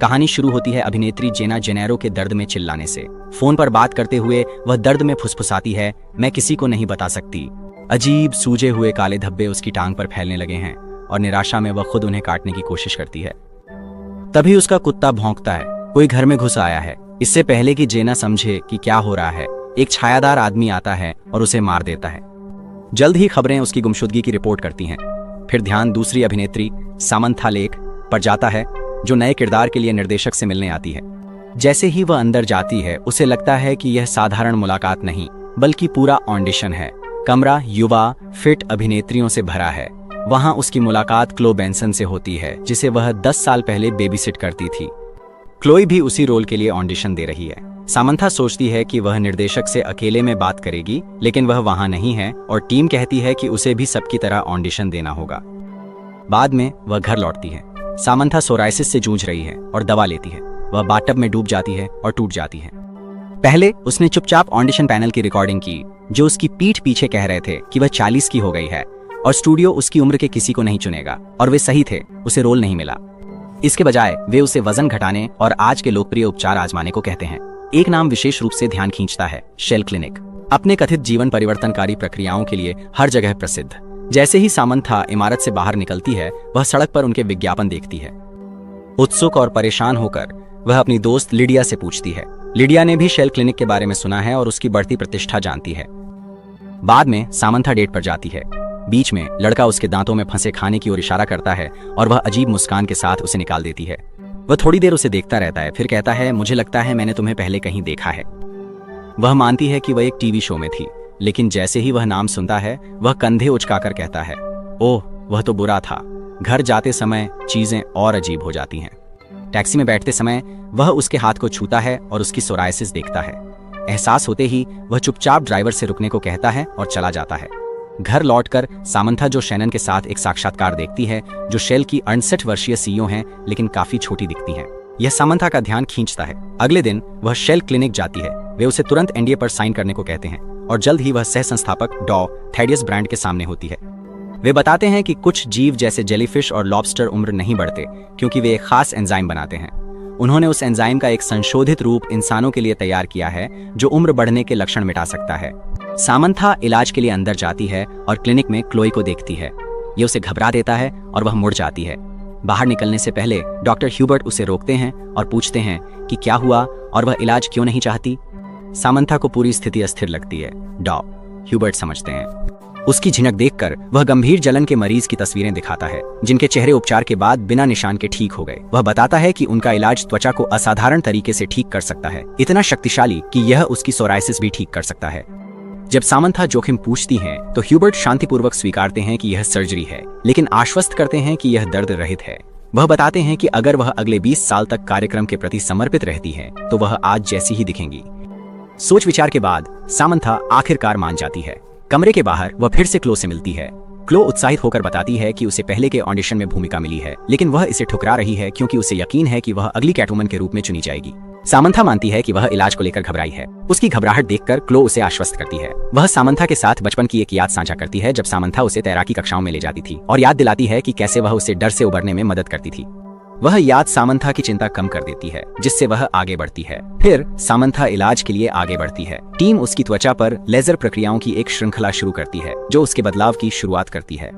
कहानी शुरू होती है अभिनेत्री जेना जेनेरो के दर्द में चिल्लाने से। फोन पर बात करते हुए वह दर्द में फुसफुसाती है, मैं किसी को नहीं बता सकती। अजीब सूजे हुए काले धब्बे उसकी टांग पर फैलने लगे हैं और निराशा में वह खुद उन्हें काटने की कोशिश करती है। तभी उसका कुत्ता भौंकता है, कोई घर में घुस आया है। इससे पहले कि जेना समझे कि क्या हो रहा है, एक छायादार आदमी आता है और उसे मार देता है। जल्द ही खबरें उसकी गुमशुदगी की रिपोर्ट करती हैं। फिर ध्यान दूसरी अभिनेत्री सामंथा लेक पर जाता है, जो नए किरदार के लिए निर्देशक से मिलने आती है। जैसे ही वह अंदर जाती है, उसे लगता है कि यह साधारण मुलाकात नहीं बल्कि पूरा ऑडिशन है। कमरा युवा फिट अभिनेत्रियों से भरा है। वहां उसकी मुलाकात क्लो बेंसन से होती है, जिसे वह 10 साल पहले बेबीसिट करती थी। क्लोई भी उसी रोल के लिए ऑडिशन दे रही है। सामंथा सोचती है कि वह निर्देशक से अकेले में बात करेगी, लेकिन वह वहां नहीं है और टीम कहती है कि उसे भी सबकी तरह ऑडिशन देना होगा। बाद में वह घर लौटती है। सामंथा सोराइसिस से जूझ रही है और दवा लेती है। वह बाथटब में डूब जाती है और टूट जाती है। पहले उसने चुपचाप ऑडिशन पैनल की रिकॉर्डिंग की, जो उसकी पीठ पीछे कह रहे थे कि वह 40 की हो गई है और स्टूडियो उसकी उम्र के किसी को नहीं चुनेगा, और वे सही थे, उसे रोल नहीं मिला। इसके बजाय वे उसे वजन घटाने और आज के लोकप्रिय उपचार आजमाने को कहते हैं। एक नाम विशेष रूप से ध्यान खींचता है, शेल क्लिनिक। अपने कथित जीवन परिवर्तनकारी प्रक्रियाओं के लिए हर जगह प्रसिद्ध। जैसे ही सामंथा इमारत से बाहर निकलती है, वह सड़क पर उनके विज्ञापन देखती है। उत्सुक और परेशान होकर वह अपनी दोस्त लिडिया से पूछती है। लिडिया ने भी शेल क्लिनिक के बारे में सुना है और उसकी बढ़ती प्रतिष्ठा जानती है। बाद में सामंथा डेट पर जाती है। बीच में लड़का उसके दांतों में फंसे खाने की ओर इशारा करता है और वह अजीब मुस्कान के साथ उसे निकाल देती है। वह थोड़ी देर उसे देखता रहता है, फिर कहता है, मुझे लगता है मैंने तुम्हें पहले कहीं देखा है। वह मानती है कि वह एक टीवी शो में थी, लेकिन जैसे ही वह नाम सुनता है, वह कंधे उचकाकर कहता है, ओह वह तो बुरा था। घर जाते समय चीजें और अजीब हो जाती हैं। टैक्सी में बैठते समय वह उसके हाथ को छूता है और उसकी सोराइसिस देखता है। एहसास होते ही वह चुपचाप ड्राइवर से रुकने को कहता है और चला जाता है। घर लौटकर सामंथा जो शैनन के साथ एक साक्षात्कार देखती है, जो शेल की 68 वर्षीय सीईओ हैं, लेकिन काफी छोटी दिखती हैं। यह सामंथा का ध्यान खींचता है। अगले दिन वह शेल क्लिनिक जाती है। वे उसे तुरंत एनडीए पर साइन करने को कहते हैं और जल्द ही वह सह संस्थापक डॉ थैडियस ब्रांड के सामने होती है। वे बताते हैं कि कुछ जीव जैसे जेलीफिश और लॉबस्टर उम्र नहीं बढ़ते, क्योंकि वे एक खास एंजाइम बनाते हैं। उन्होंने उस एंजाइम का एक संशोधित रूप इंसानों के लिए तैयार किया है, जो उम्र बढ़ने के लक्षण मिटा सकता है। सामंथा इलाज के लिए अंदर जाती है और क्लिनिक में क्लोई को देखती है। ये उसे घबरा देता है और वह मुड़ जाती है। बाहर निकलने से पहले डॉक्टर ह्यूबर्ट उसे रोकते हैं और पूछते हैं कि क्या हुआ और वह इलाज क्यों नहीं चाहती। सामंथा को पूरी स्थिति अस्थिर लगती है। डॉ ह्यूबर्ट समझते हैं। उसकी झिनक देखकर वह गंभीर जलन के मरीज की तस्वीरें दिखाता है, जिनके चेहरे उपचार के बाद बिना निशान के ठीक हो गए। वह बताता है कि उनका इलाज त्वचा को असाधारण तरीके से ठीक कर सकता है, इतना शक्तिशाली कि यह उसकी सोराइसिस भी ठीक कर सकता है। जब सामंथा जोखिम पूछती हैं, तो ह्यूबर्ट शांतिपूर्वक स्वीकारते हैं कि यह सर्जरी है, लेकिन आश्वस्त करते हैं कि यह दर्द रहित है। वह बताते हैं कि अगर वह अगले 20 साल तक कार्यक्रम के प्रति समर्पित रहती है, तो वह आज जैसी ही दिखेंगी। सोच विचार के बाद सामंथा आखिरकार मान जाती है। कमरे के बाहर वह फिर से क्लो से मिलती है। क्लो उत्साहित होकर बताती है कि उसे पहले के ऑडिशन में भूमिका मिली है, लेकिन वह इसे ठुकरा रही है क्योंकि उसे यकीन है कि वह अगली कैटवुमन के रूप में चुनी जाएगी। सामंथा मानती है कि वह इलाज को लेकर घबराई है। उसकी घबराहट देखकर क्लो उसे आश्वस्त करती है। वह सामंथा के साथ बचपन की एक याद साझा करती है, जब सामंथा उसे तैराकी कक्षाओं में ले जाती थी और याद दिलाती है कि कैसे वह उसे डर से उबरने में मदद करती थी। वह याद सामंथा की चिंता कम कर देती है, जिससे वह आगे बढ़ती है। फिर सामंथा इलाज के लिए आगे बढ़ती है। टीम उसकी त्वचा पर लेजर प्रक्रियाओं की एक श्रृंखला शुरू करती है, जो उसके बदलाव की शुरुआत करती है।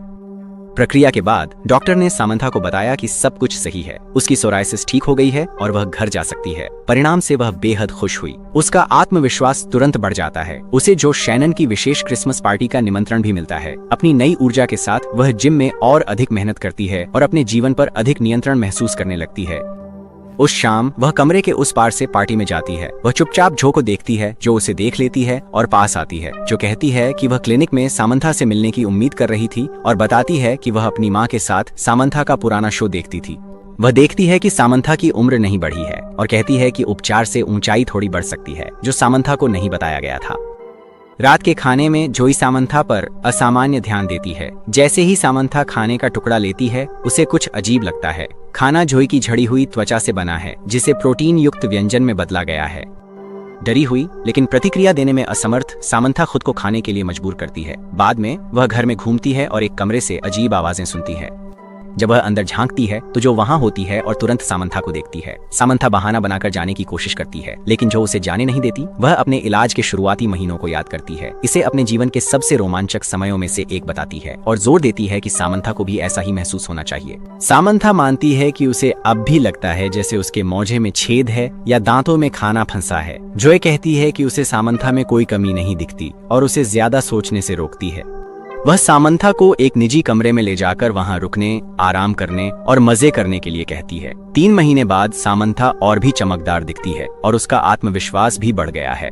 प्रक्रिया के बाद डॉक्टर ने सामंथा को बताया कि सब कुछ सही है। उसकी सोराइसिस ठीक हो गई है और वह घर जा सकती है। परिणाम से वह बेहद खुश हुई। उसका आत्मविश्वास तुरंत बढ़ जाता है। उसे जो शैनन की विशेष क्रिसमस पार्टी का निमंत्रण भी मिलता है। अपनी नई ऊर्जा के साथ वह जिम में और अधिक मेहनत करती है और अपने जीवन पर अधिक नियंत्रण महसूस करने लगती है। उस शाम वह कमरे के उस पार से पार्टी में जाती है। वह चुपचाप जो को देखती है, जो उसे देख लेती है और पास आती है, जो कहती है कि वह क्लिनिक में सामंथा से मिलने की उम्मीद कर रही थी और बताती है कि वह अपनी माँ के साथ सामंथा का पुराना शो देखती थी। वह देखती है कि सामंथा की उम्र नहीं बढ़ी है और कहती है कि उपचार से ऊंचाई थोड़ी बढ़ सकती है, जो सामंथा को नहीं बताया गया था। रात के खाने में जोई सामंथा पर असामान्य ध्यान देती है। जैसे ही सामंथा खाने का टुकड़ा लेती है, उसे कुछ अजीब लगता है। खाना जोई की झड़ी हुई त्वचा से बना है, जिसे प्रोटीन युक्त व्यंजन में बदला गया है। डरी हुई लेकिन प्रतिक्रिया देने में असमर्थ सामंथा खुद को खाने के लिए मजबूर करती है। बाद में वह घर में घूमती है और एक कमरे से अजीब आवाजें सुनती है। जब वह अंदर झांकती है तो जो वहां होती है और तुरंत सामंथा को देखती है। सामंथा बहाना बनाकर जाने की कोशिश करती है, लेकिन जो उसे जाने नहीं देती। वह अपने इलाज के शुरुआती महीनों को याद करती है, इसे अपने जीवन के सबसे रोमांचक समयों में से एक बताती है और जोर देती है कि सामंथा को भी ऐसा ही महसूस होना चाहिए। सामंथा मानती है कि उसे अब भी लगता है जैसे उसके मोजे में छेद है या दांतों में खाना फंसा है। जोय कहती है कि उसे सामंथा में कोई कमी नहीं दिखती और उसे ज्यादा सोचने से रोकती है। वह सामंथा को एक निजी कमरे में ले जाकर वहां रुकने, आराम करने और मजे करने के लिए कहती है। 3 महीने बाद सामंथा और भी चमकदार दिखती है और उसका आत्मविश्वास भी बढ़ गया है।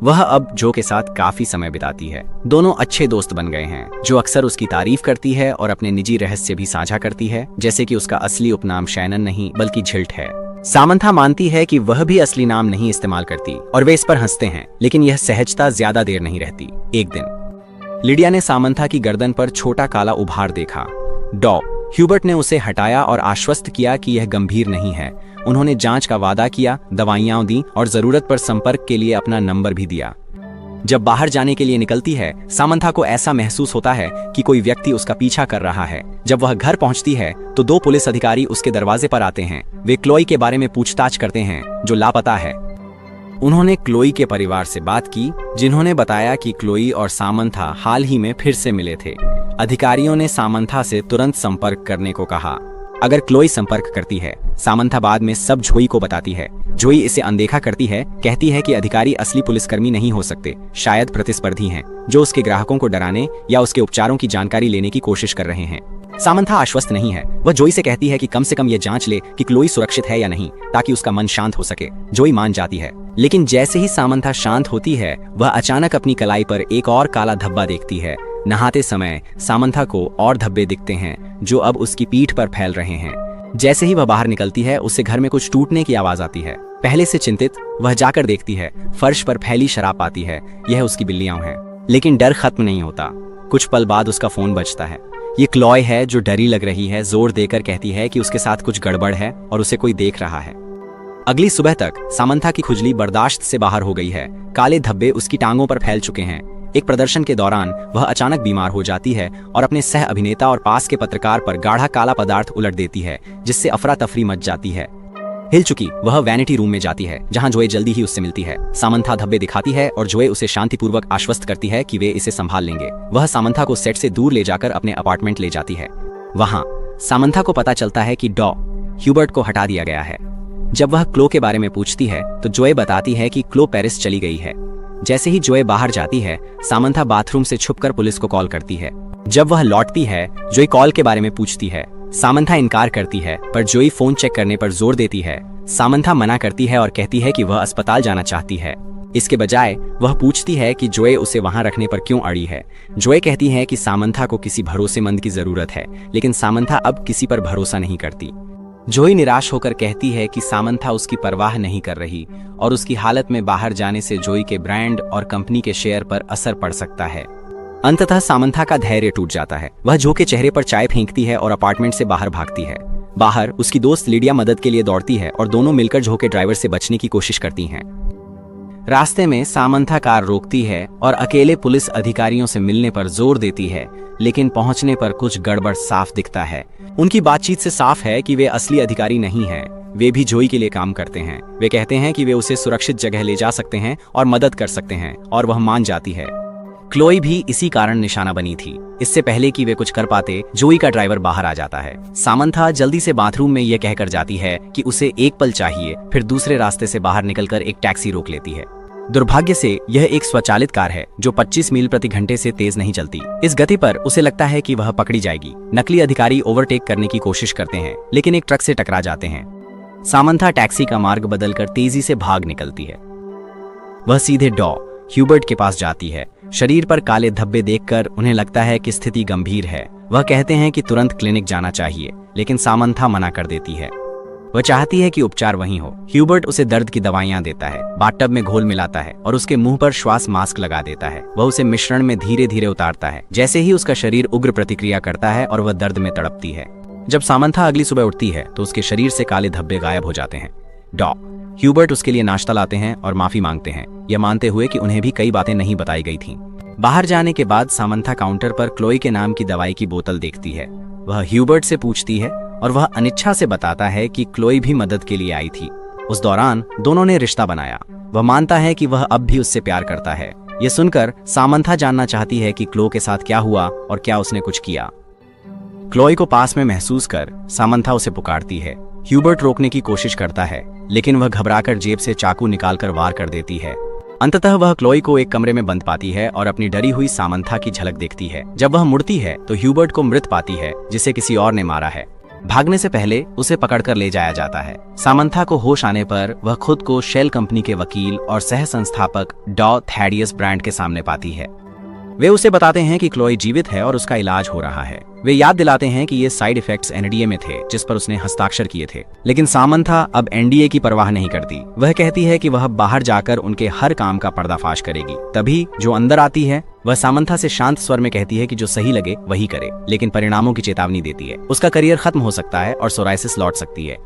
वह अब जो के साथ काफी समय बिताती है। दोनों अच्छे दोस्त बन गए हैं। जो अक्सर उसकी तारीफ करती है और अपने निजी रहस्य भी साझा करती है, जैसे कि उसका असली उपनाम शैनन नहीं बल्कि झिल्ट है। सामंथा मानती है कि वह भी असली नाम नहीं इस्तेमाल करती और वे इस पर हंसते हैं, लेकिन यह सहजता ज्यादा देर नहीं रहती। एक दिन लिडिया ने सामंथा की गर्दन पर छोटा काला उभार देखा। डॉ ह्यूबर्ट ने उसे हटाया और आश्वस्त किया कि यह गंभीर नहीं है। उन्होंने जांच का वादा किया, दवाइयां दी और जरूरत पर संपर्क के लिए अपना नंबर भी दिया। जब बाहर जाने के लिए निकलती है, सामंथा को ऐसा महसूस होता है कि कोई व्यक्ति उसका पीछा कर रहा है। जब वह घर पहुंचती है तो 2 पुलिस अधिकारी उसके दरवाजे पर आते हैं। वे क्लोई के बारे में पूछताछ करते हैं, जो लापता है। उन्होंने क्लोई के परिवार से बात की, जिन्होंने बताया कि क्लोई और सामंथा हाल ही में फिर से मिले थे। अधिकारियों ने सामंथा से तुरंत संपर्क करने को कहा। अगर क्लोई संपर्क करती है, सामंथा बाद में सब जोई को बताती है। जोई इसे अनदेखा करती है, कहती है कि अधिकारी असली पुलिसकर्मी नहीं हो सकते, शायद प्रतिस्पर्धी हैं, जो उसके ग्राहकों को डराने या उसके उपचारों की जानकारी लेने की कोशिश कर रहे हैं। सामंथा आश्वस्त नहीं है। वह जोई से कहती है कि कम से कम यह जांच ले कि क्लोई सुरक्षित है या नहीं, ताकि उसका मन शांत हो सके। जोई मान जाती है, लेकिन जैसे ही सामंथा शांत होती है, वह अचानक अपनी कलाई पर एक और काला धब्बा देखती है। नहाते समय सामंथा को और धब्बे दिखते हैं, जो अब उसकी पीठ पर फैल रहे हैं। जैसे ही वह बाहर निकलती है, उससे घर में कुछ टूटने की आवाज आती है। पहले से चिंतित वह जाकर देखती है, फर्श पर फैली शराब पाती है। यह उसकी बिल्लियां हैं, लेकिन डर खत्म नहीं होता। कुछ पल बाद उसका फोन बजता है। ये क्लॉय है, जो डरी लग रही है। जोर देकर कहती है कि उसके साथ कुछ गड़बड़ है और उसे कोई देख रहा है। अगली सुबह तक सामंथा की खुजली बर्दाश्त से बाहर हो गई है। काले धब्बे उसकी टांगों पर फैल चुके हैं। एक प्रदर्शन के दौरान वह अचानक बीमार हो जाती है और अपने सह अभिनेता और पास के पत्रकार पर गाढ़ा काला पदार्थ उलट देती है, जिससे अफरा तफरी मच जाती है। हिल चुकी वह वैनिटी रूम में जाती है, जहां जोए जल्दी ही उससे मिलती है। सामंथा धब्बे दिखाती है और जोए उसे शांतिपूर्वक आश्वस्त करती है कि वे इसे संभाल लेंगे। वह सामंथा को सेट से दूर ले जाकर अपने अपार्टमेंट ले जाती है। वहां सामंथा को पता चलता है कि डॉ ह्यूबर्ट को हटा दिया गया है। जब वह क्लो के बारे में पूछती है तो जोए बताती है कि क्लो पेरिस चली गई है। जैसे ही जोए बाहर जाती है, सामंथा बाथरूम से छुपकर पुलिस को कॉल करती है। जब वह लौटती है, जोई कॉल के बारे में पूछती है। सामंथा इनकार करती है, पर जोई फोन चेक करने पर जोर देती है। सामंथा मना करती है और कहती है कि वह अस्पताल जाना चाहती है। इसके बजाय वह पूछती है कि जोए उसे वहां रखने पर क्यों अड़ी है। जोए कहती है कि सामंथा को किसी भरोसेमंद की जरूरत है, लेकिन सामंथा अब किसी पर भरोसा नहीं करती। जोई निराश होकर कहती है कि सामंथा उसकी परवाह नहीं कर रही और उसकी हालत में बाहर जाने से जोई के ब्रांड और कंपनी के शेयर पर असर पड़ सकता है। अंततः सामंथा का धैर्य टूट जाता है। वह जो के चेहरे पर चाय फेंकती है और अपार्टमेंट से बाहर भागती है। बाहर उसकी दोस्त लिडिया मदद के लिए दौड़ती है और दोनों मिलकर जो के ड्राइवर से बचने की कोशिश करती हैं। रास्ते में सामंथा कार रोकती है और अकेले पुलिस अधिकारियों से मिलने पर जोर देती है, लेकिन पहुंचने पर कुछ गड़बड़ साफ दिखता है। उनकी बातचीत से साफ है कि वे असली अधिकारी नहीं हैं। वे भी जोई के लिए काम करते हैं। वे कहते हैं कि वे उसे सुरक्षित जगह ले जा सकते हैं और मदद कर सकते हैं, और वह मान जाती है। क्लोई भी इसी कारण निशाना बनी थी। इससे पहले कि वे कुछ कर पाते, जोई का ड्राइवर बाहर आ जाता है। सामंथा जल्दी से बाथरूम में यह कहकर जाती है कि उसे एक पल चाहिए, फिर दूसरे रास्ते से बाहर निकलकर एक टैक्सी रोक लेती है। दुर्भाग्य से यह एक स्वचालित कार है जो 25 मील प्रति घंटे से तेज नहीं चलती। इस गति पर उसे लगता है कि वह पकड़ी जाएगी। नकली अधिकारी ओवरटेक करने की कोशिश करते हैं, लेकिन एक ट्रक से टकरा जाते हैं। सामंथा टैक्सी का मार्ग बदलकर तेजी से भाग निकलती है। वह सीधे डॉ ह्यूबर्ट के पास जाती है। शरीर पर काले धब्बे देखकर उन्हें लगता है कि स्थिति गंभीर है। वह कहते हैं कि तुरंत क्लिनिक जाना चाहिए, लेकिन सामंथा मना कर देती है। वह चाहती है कि उपचार वहीं हो। ह्यूबर्ट उसे दर्द की दवाइयां देता है, बाथटब में घोल मिलाता है और उसके मुंह पर श्वास मास्क लगा देता है। वह उसे मिश्रण में धीरे धीरे उतारता है। जैसे ही उसका शरीर उग्र प्रतिक्रिया करता है और वह दर्द में तड़पती है। जब सामंथा अगली सुबह उठती है तो उसके शरीर से काले धब्बे गायब हो जाते हैं। डॉ ह्यूबर्ट उसके लिए नाश्ता लाते हैं और माफी मांगते हैं, यह मानते हुए कि उन्हें भी कई बातें नहीं बताई गई थीं। बाहर जाने के बाद सामंथा काउंटर पर क्लोई के नाम की दवाई की बोतल देखती है। वह ह्यूबर्ट से पूछती है और वह अनिच्छा से बताता है कि क्लोई भी मदद के लिए आई थी। उस दौरान दोनों ने रिश्ता बनाया। वह मानता है कि वह अब भी उससे प्यार करता है। यह सुनकर सामंथा जानना चाहती है कि क्लो के साथ क्या हुआ और क्या उसने कुछ किया। क्लोई को पास में महसूस कर सामंथा उसे पुकारती है। ह्यूबर्ट रोकने की कोशिश करता है, लेकिन वह घबराकर जेब से चाकू निकालकर वार कर देती है। अंततः वह क्लोई को एक कमरे में बंद पाती है और अपनी डरी हुई सामंथा की झलक देखती है। जब वह मुड़ती है तो ह्यूबर्ट को मृत पाती है, जिसे किसी और ने मारा है। भागने से पहले उसे पकड़कर ले जाया जाता है। सामंथा को होश आने पर वह खुद को शेल कंपनी के वकील और सह संस्थापक डॉ थैडियस ब्रांड के सामने पाती है। वे उसे बताते हैं कि क्लोई जीवित है और उसका इलाज हो रहा है। वे याद दिलाते हैं कि ये साइड इफेक्ट्स एनडीए में थे जिस पर उसने हस्ताक्षर किए थे। लेकिन सामंथा अब एनडीए की परवाह नहीं करती। वह कहती है कि वह बाहर जाकर उनके हर काम का पर्दाफाश करेगी। तभी जो अंदर आती है वह सामंथा से शांत स्वर में कहती है कि जो सही लगे वही करे, लेकिन परिणामों की चेतावनी देती है। उसका करियर खत्म हो सकता है और सोराइसिस लौट सकती है।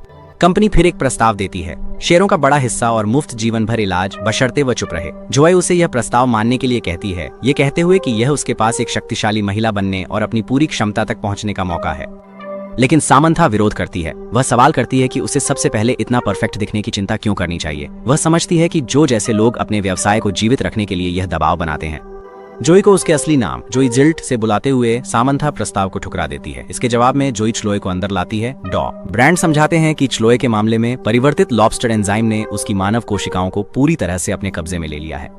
कंपनी फिर एक प्रस्ताव देती है, शेयरों का बड़ा हिस्सा और मुफ्त जीवन भर इलाज, बशर्ते वह चुप रहे। जोए उसे यह प्रस्ताव मानने के लिए कहती है, ये कहते हुए कि यह उसके पास एक शक्तिशाली महिला बनने और अपनी पूरी क्षमता तक पहुंचने का मौका है। लेकिन सामंथा विरोध करती है। वह सवाल करती है कि उसे सबसे पहले इतना परफेक्ट दिखने की चिंता क्यों करनी चाहिए। वह समझती है कि जो जैसे लोग अपने व्यवसाय को जीवित रखने के लिए यह दबाव बनाते हैं। जोई को उसके असली नाम जोई जिल्ट से बुलाते हुए सामंथा प्रस्ताव को ठुकरा देती है। इसके जवाब में जोई च्लोए को अंदर लाती है। डॉ ब्रांड समझाते हैं कि च्लोए के मामले में परिवर्तित लॉबस्टर एंजाइम ने उसकी मानव कोशिकाओं को पूरी तरह से अपने कब्जे में ले लिया है।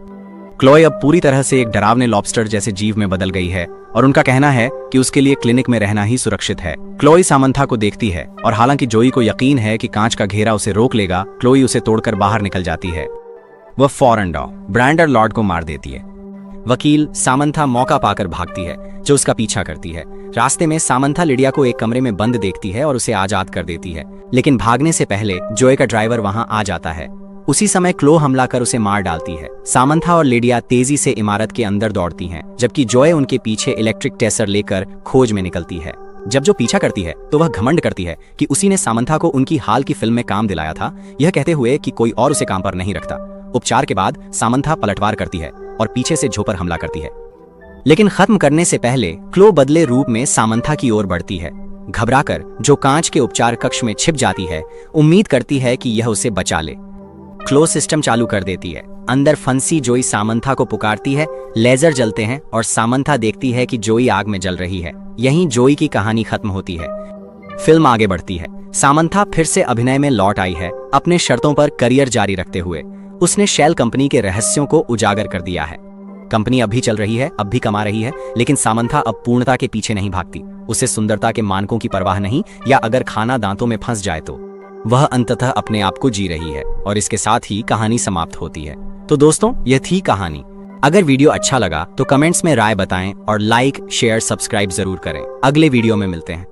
क्लोए अब पूरी तरह से एक डरावने लॉबस्टर जैसे जीव में बदल गई है और उनका कहना है कि उसके लिए क्लिनिक में रहना ही सुरक्षित है। क्लोई सामंथा को देखती है और हालांकि जोई को यकीन है कि कांच का घेरा उसे रोक लेगा, क्लोई उसे तोड़कर बाहर निकल जाती है। वह फौरन डॉ ब्रांड और लॉर्ड को मार देती है। वकील सामंथा मौका पाकर भागती है, जो उसका पीछा करती है। रास्ते में सामंथा लिडिया को एक कमरे में बंद देखती है और उसे आजाद कर देती है, लेकिन भागने से पहले जोए का ड्राइवर वहां आ जाता है। उसी समय क्लो हमला कर उसे मार डालती है। सामंथा और लिडिया तेजी से इमारत के अंदर दौड़ती हैं, जबकि जोए उनके पीछे इलेक्ट्रिक टेसर लेकर खोज में निकलती है। जब जो पीछा करती है तो वह घमंड करती है कि उसी ने सामंथा को उनकी हाल की फिल्म में काम दिलाया था, यह कहते हुए कि कोई और उसे काम पर नहीं रखता। उपचार के बाद सामंथा पलटवार करती है और पीछे से झोंपर हमला करती है, लेकिन खत्म करने से पहले क्लो बदले रूप में सामंथा की ओर बढ़ती है। घबराकर जो कांच के उपचार कक्ष में छिप जाती है, उम्मीद करती है कि यह उसे बचा ले। क्लो सिस्टम चालू कर देती है। अंदर फंसी जोई सामंथा को पुकारती है। लेजर जलते हैं और सामंथा देखती है कि जोई आग में जल रही है। यहीं जोई की कहानी खत्म होती है। फिल्म आगे बढ़ती है। सामंथा फिर से अभिनय में लौट आई है, अपने शर्तों पर करियर जारी रखते हुए। उसने शेल कंपनी के रहस्यों को उजागर कर दिया है। कंपनी अब भी चल रही है, अब भी कमा रही है, लेकिन सामंथा अब पूर्णता के पीछे नहीं भागती। उसे सुंदरता के मानकों की परवाह नहीं, या अगर खाना दांतों में फंस जाए तो वह अंततः अपने आप को जी रही है। और इसके साथ ही कहानी समाप्त होती है। तो दोस्तों, यह थी कहानी। अगर वीडियो अच्छा लगा तो कमेंट्स में राय बताएं और लाइक, शेयर, सब्सक्राइब जरूर करें। अगले वीडियो में मिलते हैं।